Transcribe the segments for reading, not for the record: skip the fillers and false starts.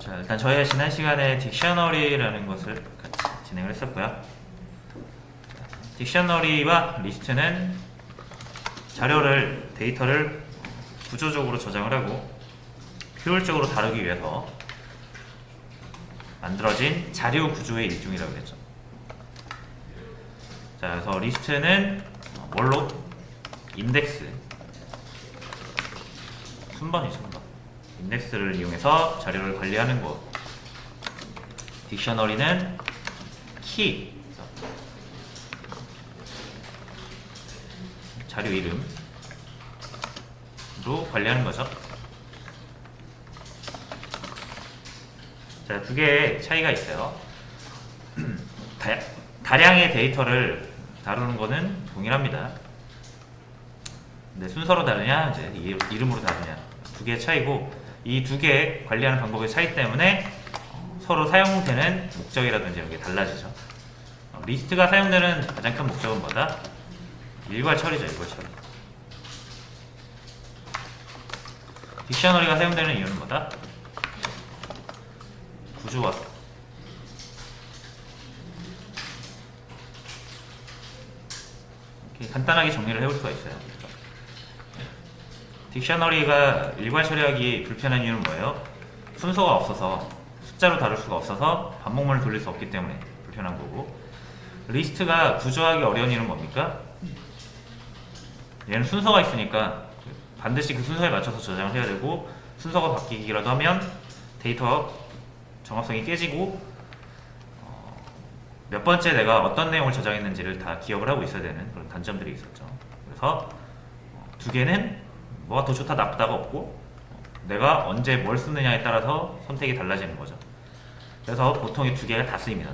자, 일단 저희가 지난 시간에 딕셔너리라는 것을 같이 진행을 했었고요. 딕셔너리와 리스트는 자료를, 데이터를 구조적으로 저장을 하고 효율적으로 다루기 위해서 만들어진 자료 구조의 일종이라고 했죠. 자, 그래서 리스트는 뭘로? 인덱스, 순번이죠, 순번. 인덱스를 이용해서 자료를 관리하는 것. 딕셔너리는 키, 자료 이름으로 관리하는 거죠. 자, 두 개의 차이가 있어요. 다량의 데이터를 다루는 거는 동일합니다. 근데 순서로 다르냐, 이제 이름으로 다르냐, 두 개의 차이고, 이 두 개 관리하는 방법의 차이 때문에 서로 사용되는 목적이라든지 이런 게 달라지죠. 리스트가 사용되는 가장 큰 목적은 뭐다? 일괄 처리죠, 일괄 처리. 딕셔너리가 사용되는 이유는 뭐다? 구조화. 이렇게 간단하게 정리를 해볼 수가 있어요. 딕셔너리가 일괄 처리하기 불편한 이유는 뭐예요? 순서가 없어서, 숫자로 다룰 수가 없어서 반복문을 돌릴 수 없기 때문에 불편한 거고, 리스트가 구조하기 어려운 이유는 뭡니까? 얘는 순서가 있으니까 반드시 그 순서에 맞춰서 저장을 해야 되고, 순서가 바뀌기라도 하면 데이터 정합성이 깨지고 몇 번째 내가 어떤 내용을 저장했는지를 다 기억을 하고 있어야 되는 그런 단점들이 있었죠. 그래서 두 개는 뭐가 더 좋다 나쁘다가 없고, 내가 언제 뭘 쓰느냐에 따라서 선택이 달라지는 거죠. 그래서 보통 이 두 개가 다 쓰입니다.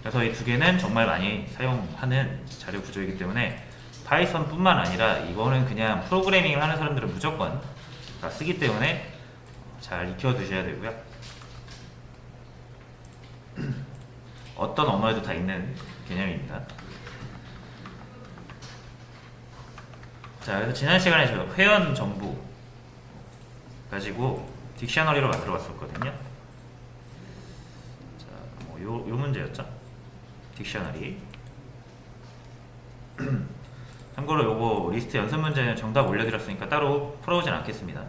그래서 이 두 개는 정말 많이 사용하는 자료 구조이기 때문에 파이썬 뿐만 아니라 이거는 그냥 프로그래밍을 하는 사람들은 무조건 다 쓰기 때문에 잘 익혀 두셔야 되고요. 어떤 언어에도 다 있는 개념입니다. 자, 그래서 지난 시간에 제가 회원 정보 가지고 딕셔너리로 만들어 봤었거든요. 자, 뭐 요 문제였죠. 딕셔너리. 참고로 요거 리스트 연습 문제는 정답 올려드렸으니까 따로 풀어오진 않겠습니다.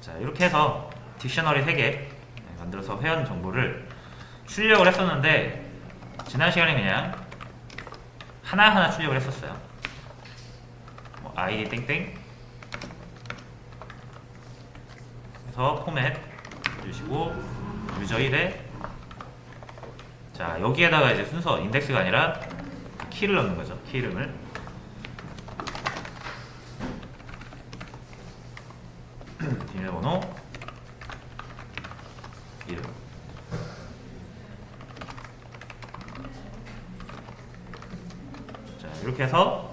자, 이렇게 해서 딕셔너리 3개 만들어서 회원 정보를 출력을 했었는데, 지난 시간에 그냥 하나하나 출력을 했었어요. 뭐 아이디 땡땡 그래서 포맷 해주시고, 유저 1에, 자, 여기에다가 이제 순서, 인덱스가 아니라 키를 넣는 거죠. 키 이름을. 비밀번호, 이름. 자, 이렇게 해서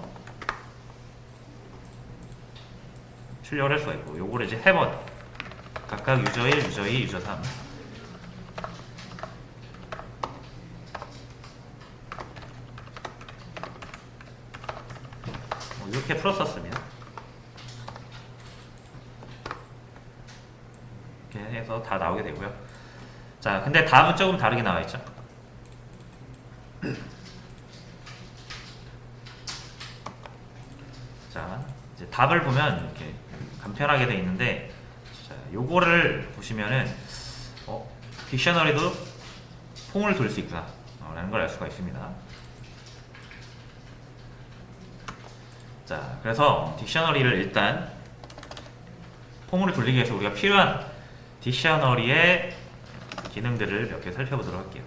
출력을 할 수가 있고, 요거를 이제 해번, 각각 유저 1, 유저 2, 유저 3. 이렇게 풀었었습니다. 이렇게 해서 다 나오게 되고요. 자, 근데 답은 조금 다르게 나와 있죠. 자, 이제 답을 보면 이렇게 간편하게 돼 있는데, 자, 요거를 보시면은 딕셔너리도 폼을 돌 수 있구나 라는 걸 알 수가 있습니다. 자, 그래서 딕셔너리를 일단 폼으로 돌리기 위해서 우리가 필요한 딕셔너리의 기능들을 몇 개 살펴보도록 할게요.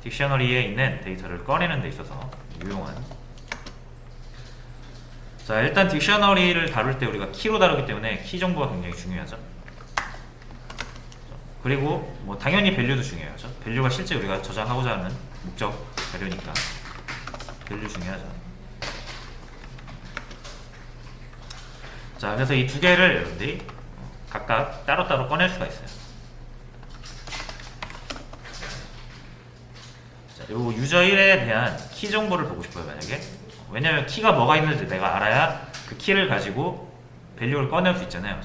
딕셔너리에 있는 데이터를 꺼내는 데 있어서 유용한. 자, 일단 딕셔너리를 다룰 때 우리가 키로 다루기 때문에 키 정보가 굉장히 중요하죠. 그리고 뭐 당연히 밸류도 중요하죠. 밸류가 실제 우리가 저장하고자 하는 목적 자료니까 밸류 중요하죠. 자, 그래서 이 두 개를 여러분들이 각각 따로따로 꺼낼 수가 있어요. 자, 요 유저 1에 대한 키 정보를 보고 싶어요, 만약에. 왜냐면 키가 뭐가 있는지 내가 알아야 그 키를 가지고 밸류를 꺼낼 수 있잖아요.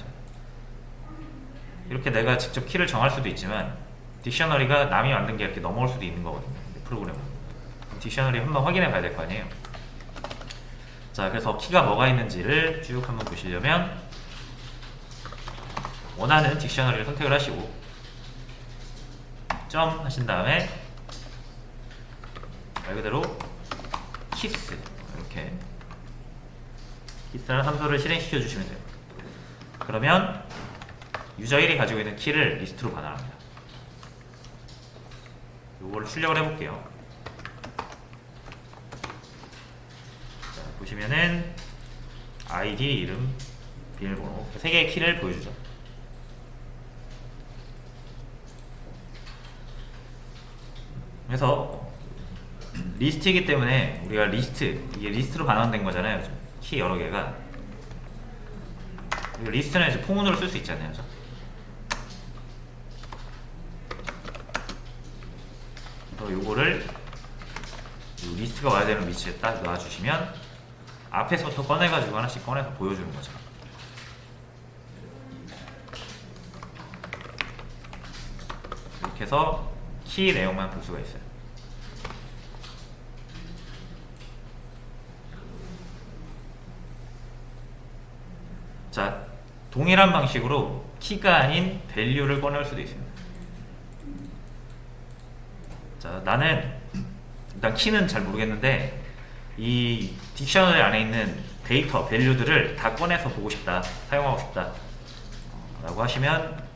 이렇게 내가 직접 키를 정할 수도 있지만 딕셔너리가 남이 만든 게 이렇게 넘어올 수도 있는 거거든요, 프로그램은. 딕셔너리 한번 확인해 봐야 될 거 아니에요. 자, 그래서 키가 뭐가 있는지를 쭉 한번 보시려면 원하는 딕셔너리를 선택을 하시고 점 하신 다음에 말 그대로 키스, 이렇게 키스라는 함수를 실행시켜 주시면 돼요. 그러면 유저 1이 가지고 있는 키를 리스트로 반환합니다. 요거를 출력을 해볼게요. 자, 보시면은 아이디, 이름, 비밀번호 3개의 키를 보여주죠. 그래서 리스트이기 때문에 우리가 이게 리스트로 반환된 거잖아요. 키 여러 개가. 리스트는 이제 포문으로 쓸 수 있잖아요. 그래서 요거를 리스트가 와야 되는 위치에 딱 놔주시면 앞에서부터 꺼내가지고 하나씩 꺼내서 보여주는 거죠. 이렇게 해서 키 내용만 볼 수가 있어요. 자, 동일한 방식으로 키가 아닌 밸류를 꺼낼 수도 있습니다. 자, 나는 일단 키는 잘 모르겠는데 이 딕셔너리 안에 있는 데이터, 밸류들을 다 꺼내서 보고 싶다, 사용하고 싶다 라고 하시면,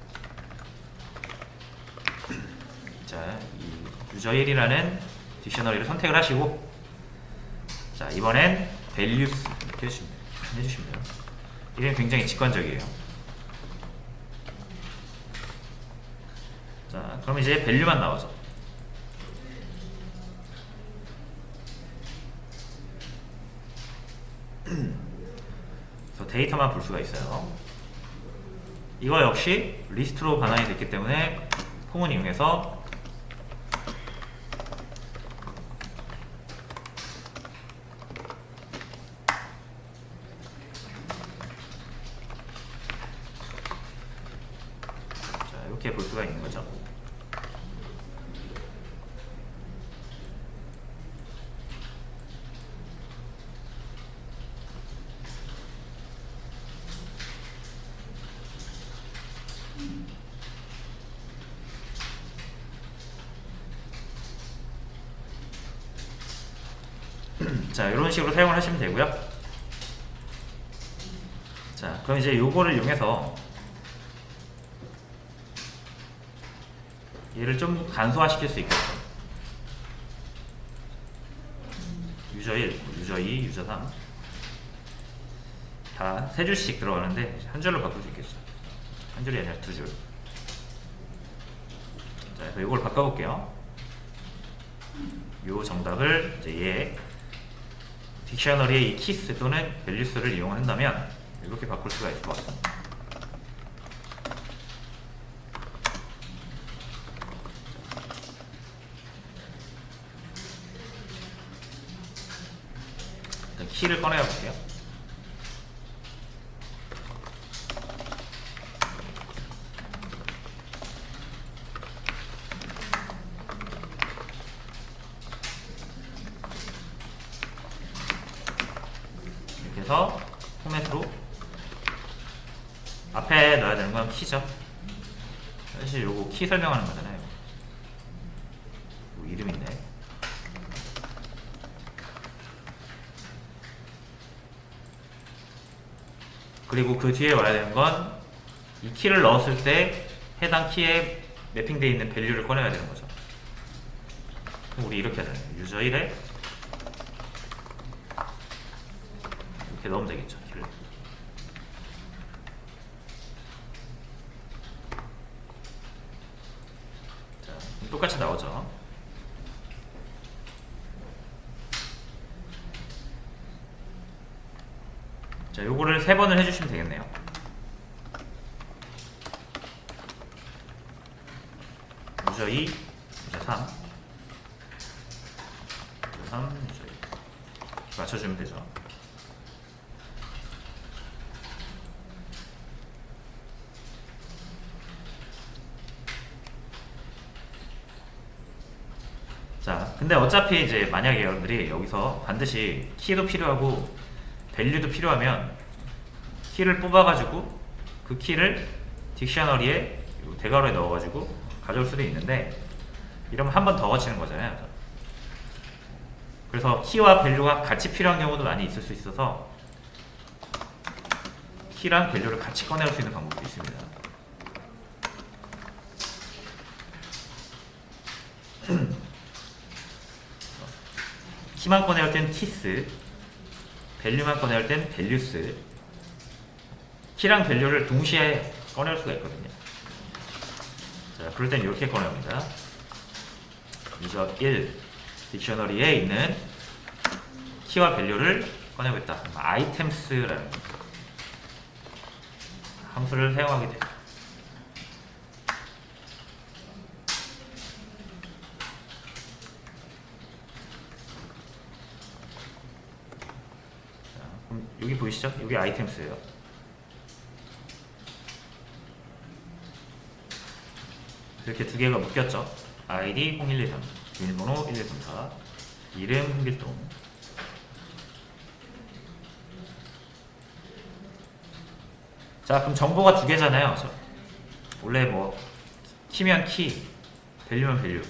자, 이 유저 1이라는 딕셔너리를 선택을 하시고, 자, 이번엔 values 이렇게 해주시면 돼요. 이게 굉장히 직관적이에요. 자, 그럼 이제 밸류만 나오죠. 그래서 데이터만 볼 수가 있어요. 이거 역시 리스트로 반환이 됐기 때문에 폼을 이용해서 자, 이렇게 볼 수가 있는 거죠. 자, 이런 식으로 사용을 하시면 되고요. 자, 그럼 이제 요거를 이용해서 얘를 좀 간소화시킬 수 있겠죠. 유저 1, 유저 2, 유저 3 다 3줄씩 들어가는데 한 줄로 바꿀 수 있겠죠. 한 줄이 아니라 2줄. 자, 그래서 이걸 바꿔볼게요. 요 정답을 이제 얘 딕셔너리의 이 키스 또는 밸류스를 이용한다면 이렇게 바꿀 수가 있을 것 같습니다. 일단 키를 꺼내 볼게요. 그래서 포맷으로 앞에 넣어야 되는 건 키죠. 사실 요거 키 설명하는 거잖아요. 요 이름 있네. 그리고 그 뒤에 와야 되는 건 이 키를 넣었을 때 해당 키에 매핑되어 있는 밸류를 꺼내야 되는 거죠. 그럼 우리 이렇게 하잖아요. 유저 1에 이렇게 넣으면 되겠죠. 키를. 자, 똑같이 나오죠. 자, 요거를 3번을 해주시면 되겠네요. 유저 2, 유저 3. 3 맞춰주면 되죠. 자, 근데 어차피 이제 만약에 여러분들이 여기서 반드시 키도 필요하고 밸류도 필요하면 키를 뽑아가지고 그 키를 딕셔너리에 대괄호에 넣어가지고 가져올 수도 있는데 이러면 한 번 더 거치는 거잖아요. 그래서 키와 밸류가 같이 필요한 경우도 많이 있을 수 있어서 키랑 밸류를 같이 꺼낼 수 있는 방법도 있습니다. 키만 꺼내올 땐 키스, 밸류만 꺼내올 땐 밸류스. 키랑 밸류를 동시에 꺼낼 수가 있거든요. 자, 그럴 땐 이렇게 꺼내옵니다. 유저 1 딕셔너리에 있는 키와 밸류를 꺼내보겠다. 아이템스라는 함수를 사용하게 돼요. 자, 그럼 여기 보이시죠? 여기 아이템스예요. 이렇게 두 개가 묶였죠. 아이디 0123, 비밀번호 1134, 이름 흥길동. 자, 그럼 정보가 두 개잖아요. 원래 뭐 키면 키, 밸류면 밸류.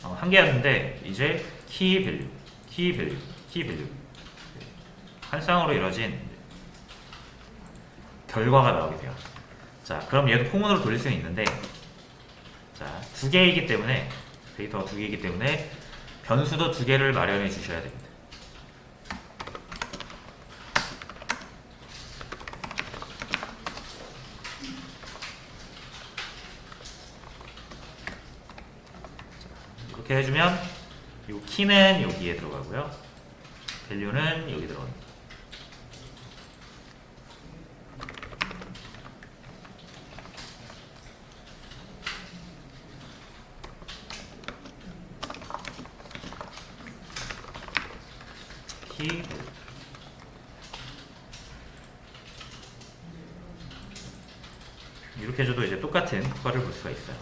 한 개였는데 이제 키 밸류, 키 밸류, 키 밸류. 한 쌍으로 이루어진 결과가 나오게 돼요. 자, 그럼 얘도 포문으로 돌릴 수는 있는데, 자, 두 개이기 때문에, 데이터가 두 개이기 때문에 변수도 두 개를 마련해 주셔야 됩니다. 자, 이렇게 해주면 이 키는 여기에 들어가고요, 밸류는 여기 들어갑니다. 이렇게 해줘도 이제 똑같은 효과를 볼 수가 있어요.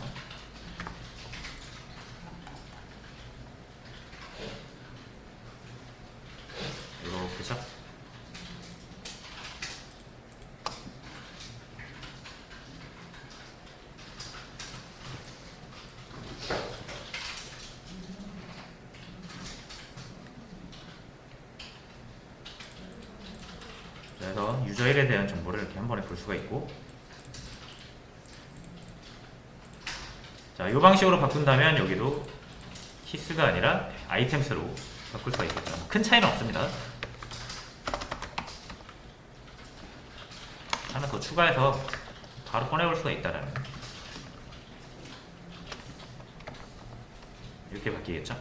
이렇게죠. 그래서 유저 1에 대한 정보를 이렇게 한 번에 볼 수가 있고, 자, 이 방식으로 바꾼다면 여기도 키스가 아니라 아이템스로 바꿀 수가 있겠죠. 큰 차이는 없습니다. 하나 더 추가해서 바로 꺼내볼 수가 있다라는, 이렇게 바뀌겠죠.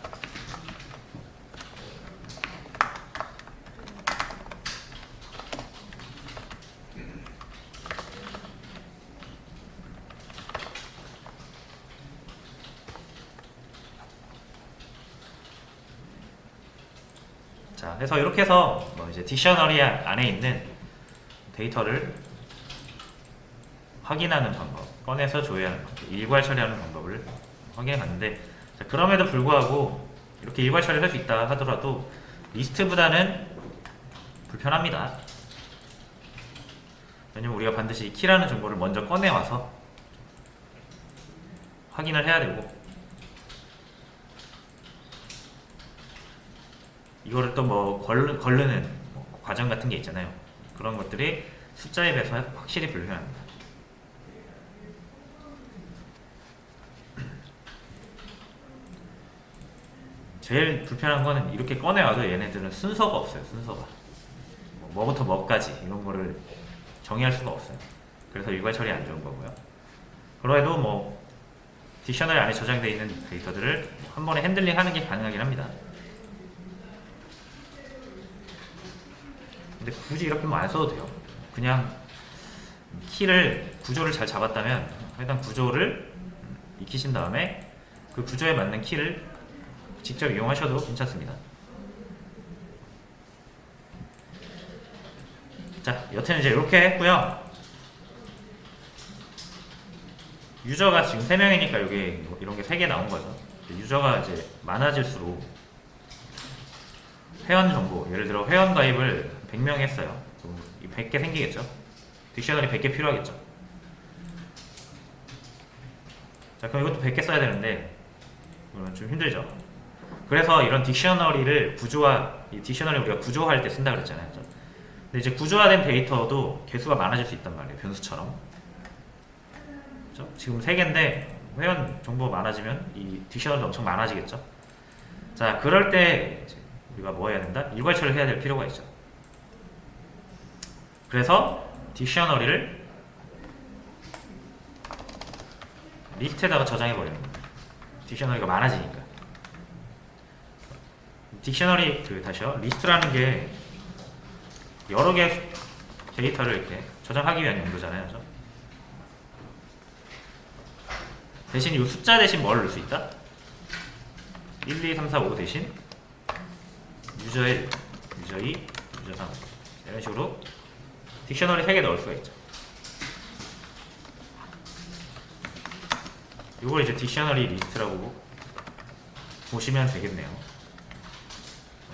자, 그래서 이렇게 해서 뭐 이제 딕셔너리 안에 있는 데이터를 확인하는 방법, 꺼내서 조회하는 방법, 일괄 처리하는 방법을 확인해봤는데, 자, 그럼에도 불구하고 이렇게 일괄 처리할 수 있다 하더라도 리스트보다는 불편합니다. 왜냐면 우리가 반드시 키라는 정보를 먼저 꺼내와서 확인을 해야 되고, 이거를 또 뭐 걸르는 뭐 과정 같은 게 있잖아요. 그런 것들이 숫자에 비해서 확실히 불편합니다. 제일 불편한 거는 이렇게 꺼내와도 얘네들은 순서가 없어요. 순서가 뭐부터 뭐까지 이런 거를 정의할 수가 없어요. 그래서 일괄 처리 안 좋은 거고요. 그래도 뭐 딕셔너리 안에 저장되어 있는 데이터들을 한 번에 핸들링 하는 게 가능하긴 합니다. 근데 굳이 이렇게 안 써도 돼요. 그냥 키를, 구조를 잘 잡았다면 해당 구조를 익히신 다음에 그 구조에 맞는 키를 직접 이용하셔도 괜찮습니다. 자, 여튼 이제 이렇게 했고요. 유저가 지금 3명이니까 여기 이런 게 3개 나온 거죠. 유저가 이제 많아질수록 회원 정보, 예를 들어 회원 가입을 100명 했어요. 그럼 100개 생기겠죠. 딕셔너리 100개 필요하겠죠. 자, 그럼 이것도 100개 써야 되는데 그러면 좀 힘들죠. 그래서 이런 딕셔너리를 이 딕셔너리 우리가 구조화할 때 쓴다 그랬잖아요. 근데 이제 구조화된 데이터도 개수가 많아질 수 있단 말이에요. 변수처럼. 그렇죠? 지금 3개인데 회원 정보 많아지면 이 딕셔너리도 엄청 많아지겠죠. 자, 그럴 때 이제 우리가 뭐 해야 된다? 일괄처리를 해야 될 필요가 있죠. 그래서 딕셔너리를 리스트에다가 저장해 버리는 거예요. 딕셔너리가 많아지니까. 딕셔너리 다시요. 리스트라는 게 여러 개 데이터를 이렇게 저장하기 위한 용도잖아요. 그렇죠? 대신 이 숫자 대신 뭘 넣을 수 있다? 1, 2, 3, 4, 5 대신 유저 1, 유저 2, 유저 3 이런 식으로 딕셔너리 3개 넣을 수가 있죠. 이걸 이제 딕셔너리 리스트라고 보시면 되겠네요.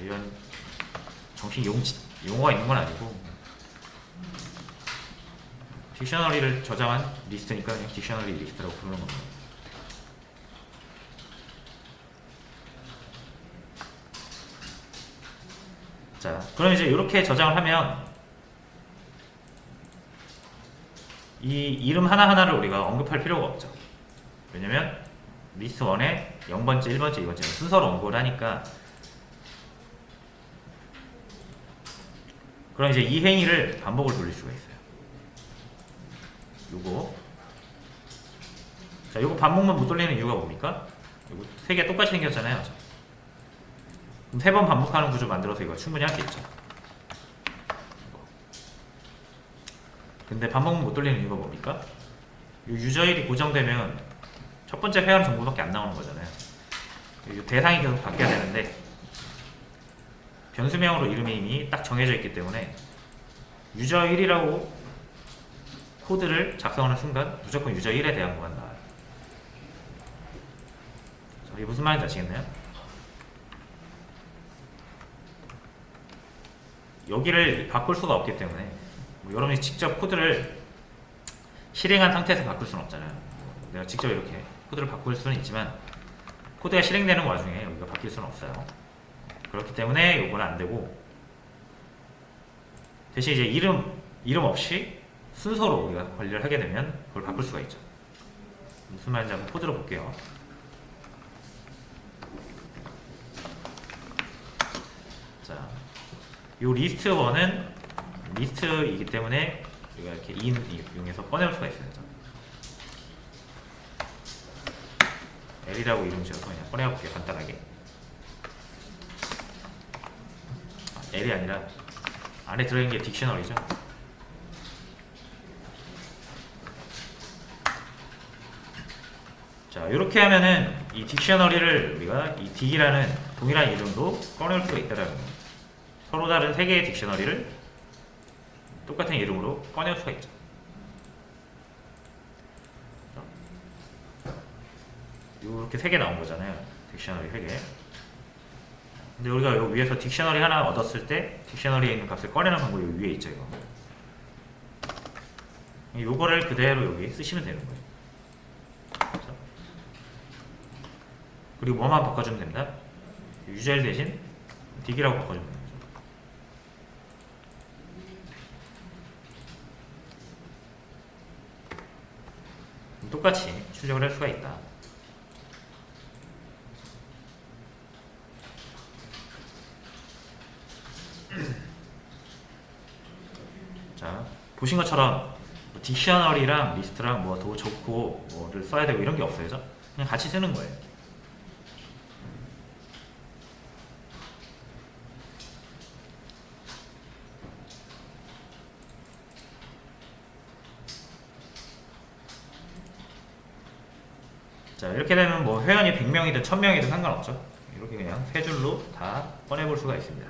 이런 정식 용어가 있는 건 아니고 딕셔너리를 저장한 리스트니까 그냥 딕셔너리 리스트라고 부르는 겁니다. 자, 그럼 이제 이렇게 저장을 하면 이 이름 하나하나를 우리가 언급할 필요가 없죠. 왜냐면 리스트 1에 0번째, 1번째, 2번째 순서로 언급을 하니까. 그럼 이제 이 행위를 반복을 돌릴 수가 있어요. 요거. 자, 요거 반복만 못 돌리는 이유가 뭡니까? 요거 3개 똑같이 생겼잖아요. 그럼 3번 반복하는 구조 만들어서 이거 충분히 할 수 있죠. 근데 반복만 못 돌리는 이유가 뭡니까? 요 유저일이 고정되면 첫 번째 회원 정보밖에 안 나오는 거잖아요. 대상이 계속 바뀌어야 되는데 변수명으로 이름이 이미 딱 정해져 있기 때문에 유저 1이라고 코드를 작성하는 순간 무조건 유저 1에 대한 것만 나와요. 이게 무슨 말인지 아시겠나요? 여기를 바꿀 수가 없기 때문에 여러분이 직접 코드를 실행한 상태에서 바꿀 수는 없잖아요. 내가 직접 이렇게 코드를 바꿀 수는 있지만 코드가 실행되는 와중에 여기가 바뀔 수는 없어요. 그렇기 때문에 이건 안 되고 대신 이제 이름 없이 순서로 우리가 관리를 하게 되면 그걸 바꿀 수가 있죠. 무슨 말인지 한번 코드로 볼게요. 자, 요 리스트 1은 리스트이기 때문에 우리가 이렇게 in 이용해서 꺼낼 수가 있어요. L이라고 이름 지어서 그냥 꺼내볼게요. 간단하게. L이 아니라 안에 들어있는 게 딕셔너리죠. 자, 이렇게 하면은 이 딕셔너리를 우리가 이 딕이라는 동일한 이름으로 꺼낼 수가 있다라는 거예요. 서로 다른 3개의 딕셔너리를 똑같은 이름으로 꺼낼 수가 있죠. 이렇게 3개 나온 거잖아요. 딕셔너리 3개. 근데 우리가 여기 위에서 딕셔너리 하나 얻었을 때 딕셔너리에 있는 값을 꺼내는 방법이 여기 위에 있죠. 요거를 그대로 여기 쓰시면 되는 거예요. 그렇죠? 그리고 뭐만 바꿔주면 됩니다. 유저일 대신 딕이라고 바꿔주면 됩니다. 똑같이 출력을 할 수가 있다. 자, 보신 것처럼 딕셔너리랑 리스트랑 뭐 더 좋고 뭐를 써야 되고 이런 게 없어요. 그냥 같이 쓰는 거예요. 자, 이렇게 되면 뭐 회원이 100명이든 1000명이든 상관없죠. 이렇게 그냥 세 줄로 다 꺼내볼 수가 있습니다.